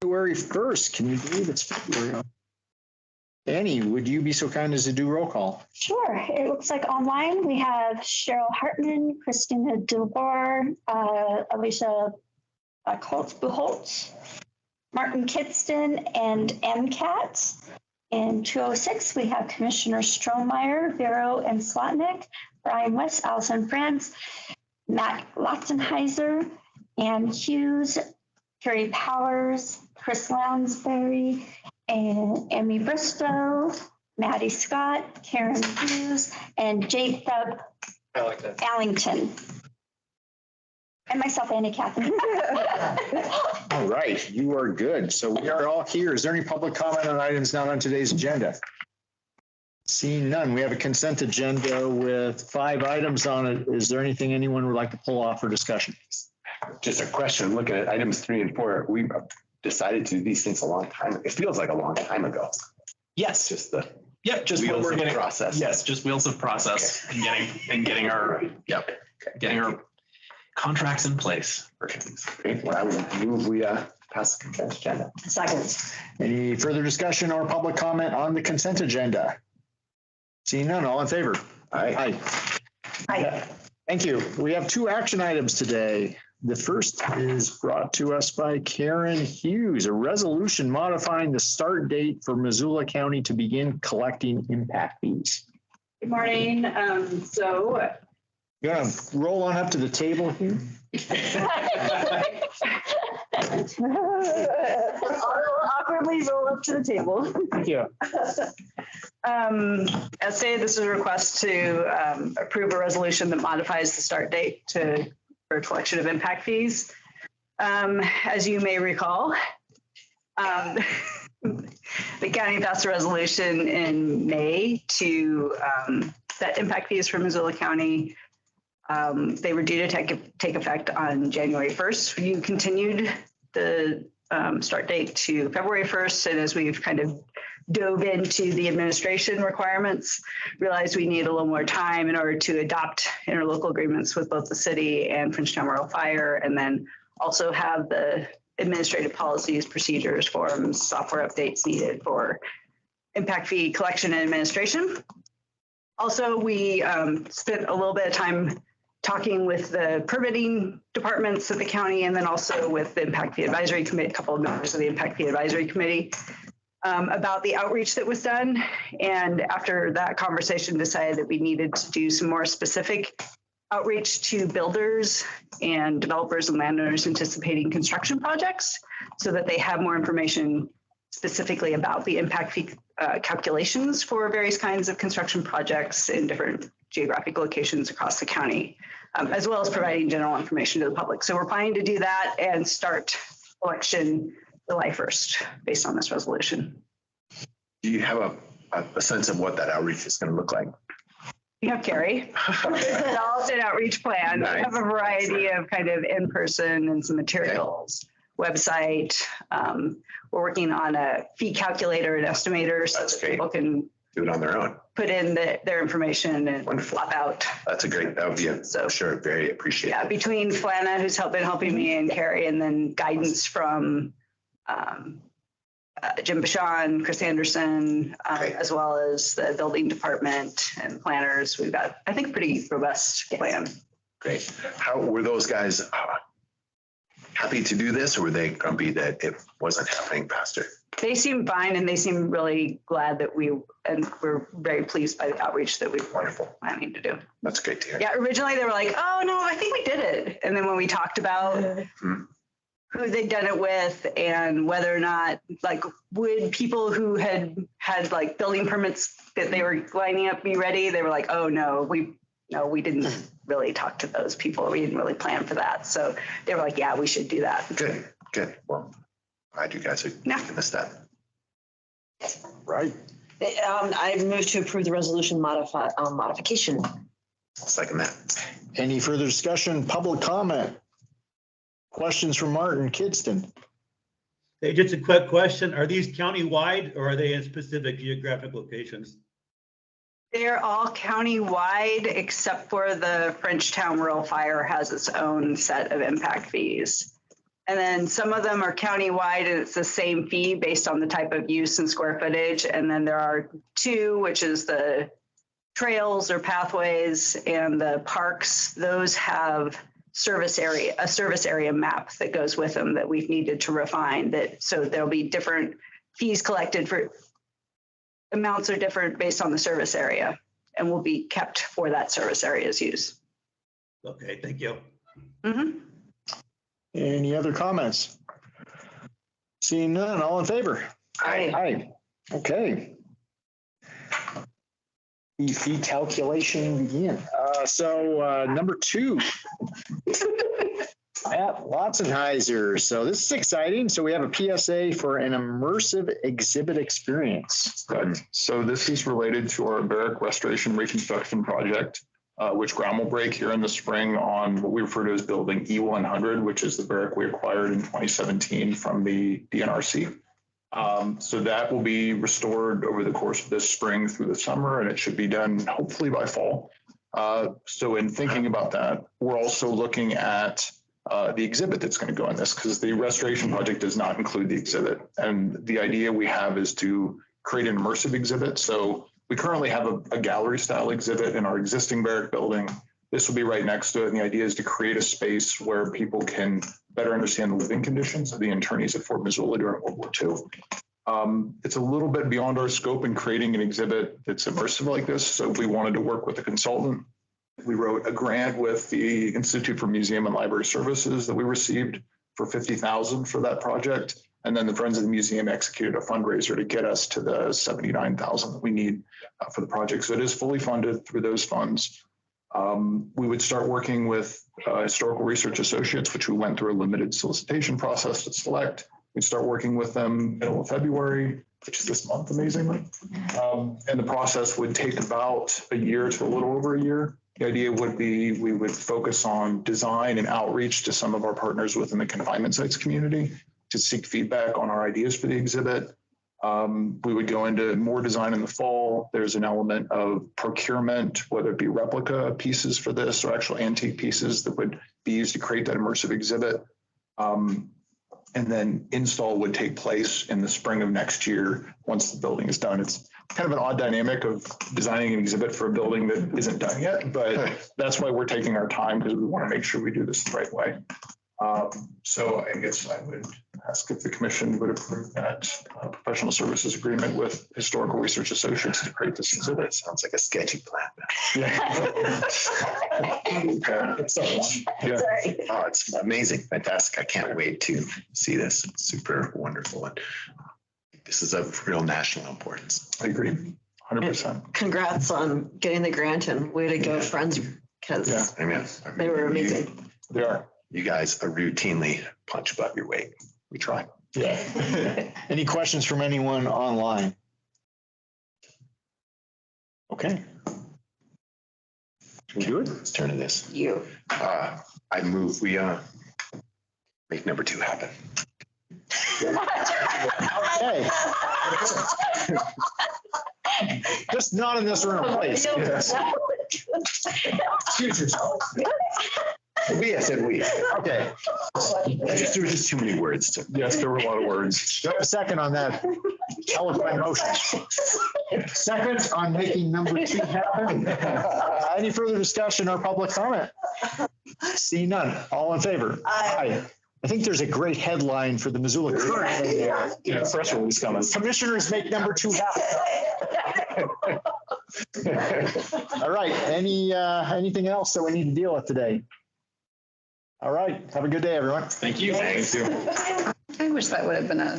February 1st. Can you believe it's February? Annie, would you be so kind as to do roll call? Sure. It looks like online we have Cheryl Hartman, Christina DeVore, Alicia Colts-Buholtz, Martin Kidston, and MCAT. In 206, we have Commissioner Strohmeyer, Vero and Slotnick, Brian West, Allison Franz, Matt Latzenheiser, Ann Hughes, Carrie Powers, Chris Lounsbury, and Amy Bristow, Maddie Scott, Karen Hughes, and Jacob Allington. And myself, Annie Catherine. All right, you are good. So we are all here. Is there any public comment on items not on today's agenda? Seeing none, we have a consent agenda with 5 items on it. Is there anything anyone would like to pull off for discussion? Just a question, looking at items 3 and 4, we decided to do these things a long time. It feels like a long time ago. Yes. Just the just what we're getting process. Yes, just wheels of process and getting our getting our contracts in place for things. Great. Well, I would move we pass the consent agenda. Second. Any further discussion or public comment on the consent agenda? Seeing none, all in favor? Aye. Aye. Thank you. We have 2 action items today. The first is brought to us by Karen Hughes, a resolution modifying the start date for Missoula County to begin collecting impact fees. Good morning. You want to roll on up to the table here? Awkwardly roll up to the table. Thank you. As stated, this is a request to approve a resolution that modifies the start date for collection of impact fees. As you may recall, the county passed a resolution in May to set impact fees for Missoula County. They were due to take effect on January 1st. You continued the start date to February 1st. And as we've kind of dove into the administration requirements, realized we need a little more time in order to adopt interlocal agreements with both the city and Frenchtown Rural Fire, and then also have the administrative policies, procedures, forms, software updates needed for impact fee collection and administration. Also, we spent a little bit of time talking with the permitting departments of the county, and then also with the Impact Fee Advisory Committee, a couple of members of the Impact Fee Advisory Committee, about the outreach that was done. And after that conversation, decided that we needed to do some more specific outreach to builders and developers and landowners anticipating construction projects, so that they have more information specifically about the impact fee calculations for various kinds of construction projects in different geographic locations across the county, as well as providing general information to the public. So we're planning to do that and start collection July 1st based on this resolution. Do you have a sense of what that outreach is going to look like? You have Carrie. It's all an outreach plan. Nice. We have a variety of kind of in-person and some materials, website. We're working on a fee calculator and estimator so that people can do it on their own, put in their information and Wonderful. flop out. That's a great, that would be sure very appreciated. Yeah, between Flana, who's been helping me, and Carrie, and then guidance from Jim Bashan, Chris Anderson, as well as the building department and planners. We've got, I think, a pretty robust plan. Great. How were those guys happy to do this, or were they grumpy that it wasn't happening faster? They seem fine, and they seem really glad that we're very pleased by the outreach that we've planning to do. That's great to hear. Yeah, originally they were like, oh no, I think we did it. And then when we talked about who they'd done it with and whether or not, like, would people who had like building permits that they were lining up be ready? They were like, oh no, we didn't really talk to those people. We didn't really plan for that. So they were like, yeah, we should do that. Good. Well, glad you guys are taking this step. Right. I move to approve the resolution modification. I'll second that. Any further discussion, public comment? Questions from Martin Kidston? Hey, just a quick question. Are these county-wide or are they in specific geographic locations? They're all county-wide except for the Frenchtown Rural Fire has its own set of impact fees. And then some of them are countywide and it's the same fee based on the type of use and square footage. And then there are two, which is the trails or pathways and the parks. Those have a service area map that goes with them that we've needed to refine that. So there'll be different fees collected for amounts are different based on the service area and will be kept for that service area's use. Okay, thank you. Mhm. Any other comments? Seeing none, all in favor? Aye. Aye. Okay. The fee calculation begin. So number 2. At Lotzenheiser. So this is exciting. So we have a PSA for an immersive exhibit experience. Correct. So this is related to our barrack restoration reconstruction project, which ground will break here in the spring on what we refer to as building E100, which is the barrack we acquired in 2017 from the DNRC. So that will be restored over the course of this spring through the summer, and it should be done hopefully by fall. So in thinking about that, we're also looking at the exhibit that's going to go in this, because the restoration project does not include the exhibit. And the idea we have is to create an immersive exhibit. So we currently have a gallery style exhibit in our existing barrack building. This will be right next to it. And the idea is to create a space where people can better understand the living conditions of the internees at Fort Missoula during World War II. It's a little bit beyond our scope in creating an exhibit that's immersive like this. So we wanted to work with a consultant. We wrote a grant with the Institute for Museum and Library Services that we received for $50,000 for that project. And then the Friends of the Museum executed a fundraiser to get us to the $79,000 that we need for the project. So it is fully funded through those funds. We would start working with Historical Research Associates, which we went through a limited solicitation process to select. We'd start working with them middle of February, which is this month, amazingly. And the process would take about a year to a little over a year. The idea would be we would focus on design and outreach to some of our partners within the confinement sites community to seek feedback on our ideas for the exhibit. We would go into more design in the fall. There's an element of procurement, whether it be replica pieces for this or actual antique pieces that would be used to create that immersive exhibit. And then install would take place in the spring of next year once the building is done. It's kind of an odd dynamic of designing an exhibit for a building that isn't done yet, but that's why we're taking our time, because we want to make sure we do this the right way. So I guess I would ask if the commission would approve that professional services agreement with Historical Research Associates to create this exhibit. That sounds like a sketchy plan. Yeah. It's yeah. Sorry. Oh, it's amazing, fantastic. I can't wait to see this. Super wonderful. And this is of real national importance. I agree, 100%. Congrats on getting the grant and way to go, friends, because Yeah. I mean, they were amazing. They are. You guys are routinely punch above your weight. We try. Yeah. Any questions from anyone online? Okay. Should we do it? Let's turn to this. You. I move we make number 2 happen. Okay. Just not in this room, please. Excuse yourself. We, I said we. Okay. There were just too many words to. Yes, there were a lot of words. Do I have a second on that eloquent motion? Second on making number 2 happen. Any further discussion or public comment? See none. All in favor? Aye. I think there's a great headline for the Missoula Current. Yeah, press release coming. Commissioners make number 2 happen. All right. Anything else that we need to deal with today? All right. Have a good day, everyone. Thank you. Thank you. I wish that would have been a